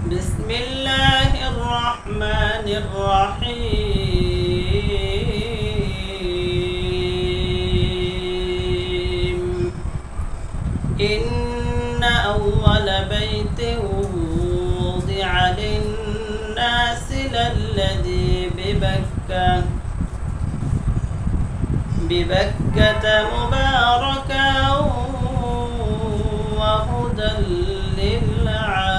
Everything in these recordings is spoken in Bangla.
بسم الله الرحمن الرحيم إن أول بيت وضع للناس للذي ببكة مباركا وهدى للعالمين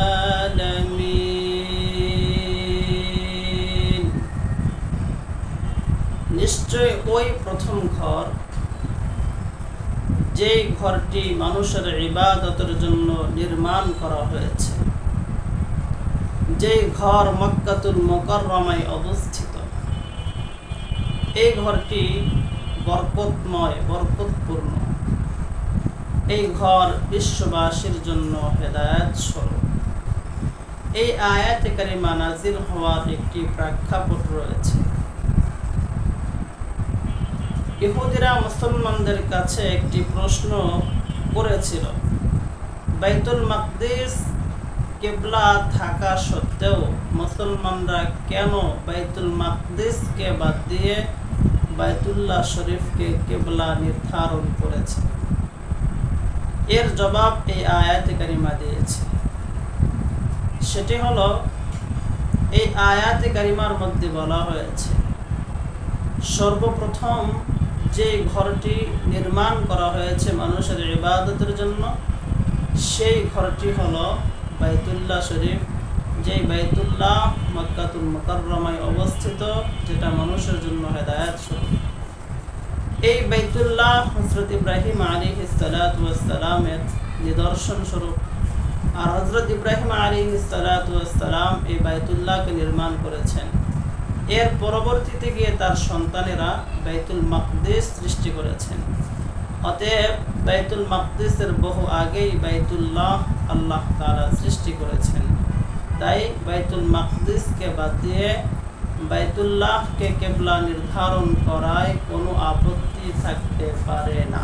নিশ্চয় ওই প্রথম ঘর যেই ঘরটি মানুষের ইবাদতের জন্য নির্মাণ করা হয়েছে, যেই ঘর মক্কাতুল মুকাররমায় অবস্থিত। এই ঘরটি বরকতময়, বরকতপূর্ণ। এই ঘর বিশ্ববাসীর জন্য হেদায়েত স্বরূপ। এই আয়াতে কারিমা নাজিল হওয়ার একটি প্রেক্ষাপট রয়েছে। ইহুদিরা মুসলমানদের কাছে একটি প্রশ্ন করেছিল, বাইতুল মাকদিস কিবলা থাকা সত্ত্বেও মুসলমানরা কেন বাইতুল মাকদিসকে বাদ দিয়ে বাইতুল্লাহ শরীফকে কিবলা নির্ধারণ করেছে? এর জবাব এই আয়াতে কারিমা দিয়েছে। সেটি হলো, এই আয়াতে কারিমার মধ্যে বলা হয়েছে সর্বপ্রথম যে ঘরটি নির্মাণ করা হয়েছে মানুষের ইবাদতের জন্য, সেই ঘরটি হলো বাইতুল্লাহ শরীফ, যে বাইতুল্লাহ মক্কাতুল মুকাররমায় অবস্থিত, যেটা মানুষের জন্য হেদায়েত স্বরূপ। এই বাইতুল্লাহ হযরত ইব্রাহিম আলাইহিস সালাতু ওয়াস সালামের নিদর্শন স্বরূপ। আর হযরত ইব্রাহিম আলাইহিস সালাতু ওয়াস সালাম এই বাইতুল্লাহকে নির্মাণ করেছেন। এর পরবর্তীতে গিয়ে তার সন্তানেরা বাইতুল মাকদিস সৃষ্টি করেছেন। অতএব বাইতুল মাকদিসের বহু আগেই বাইতুল্লাহ আল্লাহ তাআলা সৃষ্টি করেছেন। তাই বাইতুল মাকদিসকে বাদ দিয়ে বাইতুল্লাহকে কিবলা নির্ধারণ করায় কোনো আপত্তি থাকতে পারে না।